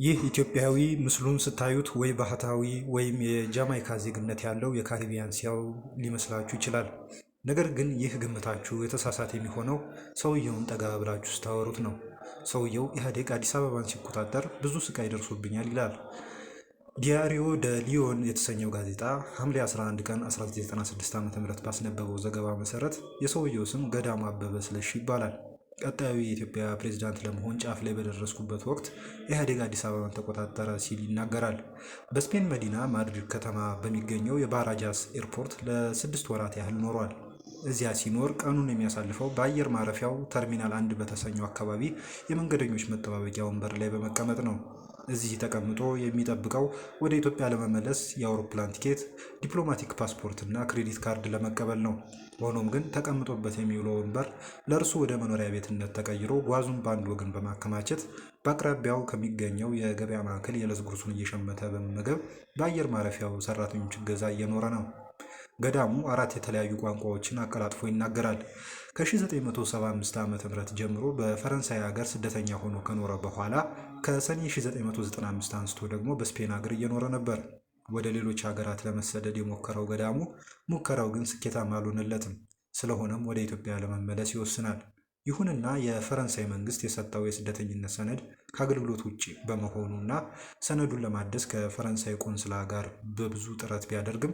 ይህ ኢትዮጵያዊ ምስሉን ስታዩት ወይ ባህታዊ ወይም የጃማይካ ዜግነት ያለው የካሪቢያን ሰው ሊመስላችሁ ይችላል። ነገር ግን ይህ ግምታችሁ የተሳሳተ የሚሆነው ሰውየውን ጠጋ ብላችሁ ስታወሩት ነው። ሰውየው ኢህአዴግ አዲስ አበባን ሲቆጣጠር ብዙ ስቃይ ደርሶብኛል ይላል። ዲያሪዮ ደ ሊዮን የተሰኘው ጋዜጣ ሐምሌ 11 ቀን 1996 ዓ.ም ባስነበበው ዘገባ መሰረት የሰውየው ስም ገዳሙ አበበ ስለሺ ይባላል። ቀጣዩ የኢትዮጵያ ፕሬዝዳንት ለመሆን ጫፍ ላይ በደረስኩበት ወቅት ኢህአዴግ አዲስ አበባን ተቆጣጠረ ሲል ይናገራል። በስፔን መዲና ማድሪድ ከተማ በሚገኘው የባራጃስ ኤርፖርት ለ6 ወራት ያህል ኖሯል። እዚያ ሲኖር ቀኑን የሚያሳልፈው በአየር ማረፊያው ተርሚናል 1 በተሰኘው አካባቢ የመንገደኞች መጠባበቂያ ወንበር ላይ በመቀመጥ ነው። እዚህ ተቀምጦ የሚጠብቀው ወደ ኢትዮጵያ ለመመለስ የአውሮፕላን ቲኬት፣ ዲፕሎማቲክ ፓስፖርት እና ክሬዲት ካርድ ለመቀበል ነው። ሆኖም ግን ተቀምጦበት የሚውለው ወንበር ለእርሱ ወደ መኖሪያ ቤትነት ተቀይሮ ጓዙን በአንድ ወገን በማከማቸት በአቅራቢያው ከሚገኘው የገበያ ማዕከል የዕለት ጉርሱን እየሸመተ በመመገብ በአየር ማረፊያው ሰራተኞች እገዛ እየኖረ ነው። ገዳሙ 4 የተለያዩ ቋንቋዎችን አቀላጥፎ ይናገራል። ከ1975 ዓ.ም ጀምሮ በፈረንሳይ ሀገር ስደተኛ ሆኖ ከኖረ በኋላ ከሰኔ 1995 አንስቶ ደግሞ በስፔን ሀገር እየኖረ ነበር። ወደ ሌሎች ሀገራት ለመሰደድ የሞከረው ገዳሙ ሙከራው ግን ስኬታማ አልሆነለትም። ስለሆነም ወደ ኢትዮጵያ ለመመለስ ይወስናል። ይሁንና የፈረንሳይ መንግስት የሰጠው የስደተኝነት ሰነድ ከአገልግሎት ውጭ በመሆኑና ሰነዱን ለማደስ ከፈረንሳይ ቆንስላ ጋር በብዙ ጥረት ቢያደርግም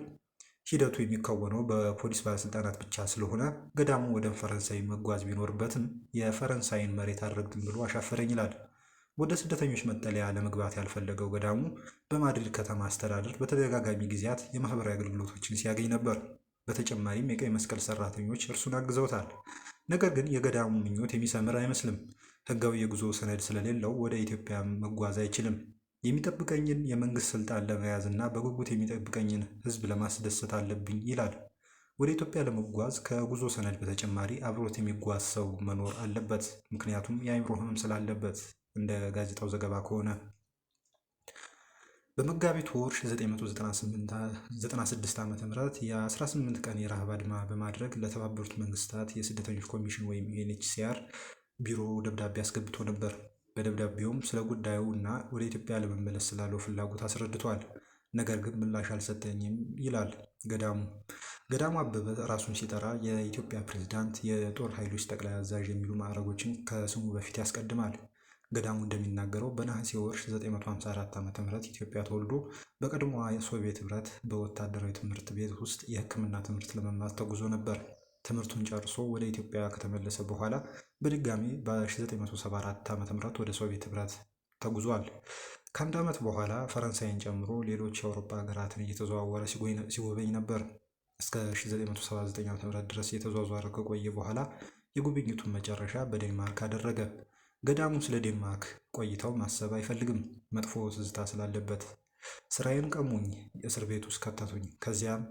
ሂደቱ የሚከወነው በፖሊስ ባለስልጣናት ብቻ ስለሆነ ገዳሙ ወደ ፈረንሳይ መጓዝ ቢኖርበትም የፈረንሳይን መሬት አልረግጥም ብሎ አሻፈረኝ ይላል። ወደ ስደተኞች መጠለያ ለመግባት ያልፈለገው ገዳሙ በማድሪድ ከተማ አስተዳደር በተደጋጋሚ ጊዜያት የማህበራዊ አገልግሎቶችን ሲያገኝ ነበር። በተጨማሪም የቀይ መስቀል ሰራተኞች እርሱን አግዘውታል። ነገር ግን የገዳሙ ምኞት የሚሰምር አይመስልም። ህጋዊ የጉዞ ሰነድ ስለሌለው ወደ ኢትዮጵያ መጓዝ አይችልም። የሚጠብቀኝን የመንግስት ስልጣን ለመያዝ እና በጉጉት የሚጠብቀኝን ህዝብ ለማስደሰት አለብኝ ይላል። ወደ ኢትዮጵያ ለመጓዝ ከጉዞ ሰነድ በተጨማሪ አብሮት የሚጓዝ ሰው መኖር አለበት። ምክንያቱም የአእምሮ ህመም ስላለበት። እንደ ጋዜጣው ዘገባ ከሆነ በመጋቢት ወር 1996 ዓ.ም የ18 ቀን የረሃብ አድማ በማድረግ ለተባበሩት መንግስታት የስደተኞች ኮሚሽን ወይም ዩኤንኤችሲአር ቢሮ ደብዳቤ አስገብቶ ነበር። በደብዳቤውም ስለ ጉዳዩ እና ወደ ኢትዮጵያ ለመመለስ ስላለው ፍላጎት አስረድቷል። ነገር ግን ምላሽ አልሰጠኝም ይላል ገዳሙ አበበ ራሱን ሲጠራ የኢትዮጵያ ፕሬዝዳንት፣ የጦር ኃይሎች ጠቅላይ አዛዥ የሚሉ ማዕረጎችን ከስሙ በፊት ያስቀድማል። ገዳሙ እንደሚናገረው በነሐሴ ወር 1954 ዓ.ም ኢትዮጵያ ተወልዶ በቀድሞዋ የሶቪየት ህብረት በወታደራዊ ትምህርት ቤት ውስጥ የሕክምና ትምህርት ለመማር ተጉዞ ነበር። ትምህርቱን ጨርሶ ወደ ኢትዮጵያ ከተመለሰ በኋላ በድጋሚ በ1974 ዓ.ም ወደ ሶቪየት ህብረት ተጉዟል። ከአንድ ዓመት በኋላ ፈረንሳይን ጨምሮ ሌሎች የአውሮፓ ሀገራትን እየተዘዋወረ ሲጎበኝ ነበር። እስከ 1979 ዓ.ም ድረስ እየተዟዟረ ከቆየ በኋላ የጉብኝቱን መጨረሻ በዴንማርክ አደረገ። ገዳሙ ስለ ዴንማርክ ቆይታው ማሰብ አይፈልግም፣ መጥፎ ትዝታ ስላለበት። ስራዬን ቀሙኝ፣ እስር ቤት ውስጥ ከተቱኝ፣ ከዚያም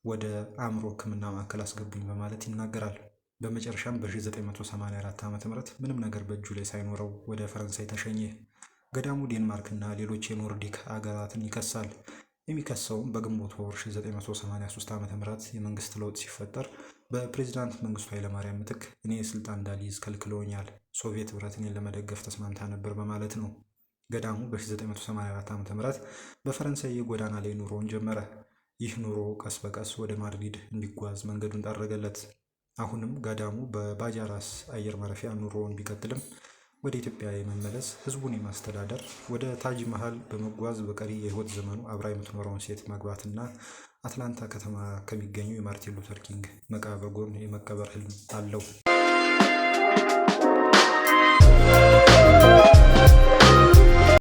ወደ አእምሮ ህክምና ማዕከል አስገቡኝ በማለት ይናገራል። በመጨረሻም በ1984 ዓ.ም ምንም ነገር በእጁ ላይ ሳይኖረው ወደ ፈረንሳይ ተሸኘ። ገዳሙ ዴንማርክና ሌሎች የኖርዲክ አገራትን ይከሳል። የሚከሰውም በግንቦት ወር 1983 ዓ.ም የመንግስት ለውጥ ሲፈጠር በፕሬዝዳንት መንግስቱ ኃይለማርያም ምትክ እኔ ስልጣን እንዳልይዝ ከልክለውኛል፣ ሶቪየት ህብረት እኔን ለመደገፍ ተስማምታ ነበር በማለት ነው። ገዳሙ በ1984 ዓ.ም በፈረንሳይ የጎዳና ላይ ኑሮውን ጀመረ። ይህ ኑሮ ቀስ በቀስ ወደ ማድሪድ እንዲጓዝ መንገዱን ጠረገለት። አሁንም ገዳሙ በባጃራስ አየር ማረፊያ ኑሮውን ቢቀጥልም ወደ ኢትዮጵያ የመመለስ፣ ህዝቡን የማስተዳደር፣ ወደ ታጅ መሃል በመጓዝ በቀሪ የህይወት ዘመኑ አብራ የምትኖረውን ሴት ማግባትና አትላንታ ከተማ ከሚገኘው የማርቲን ሉተር ኪንግ መቃብር ጎን የመቀበር ህልም አለው።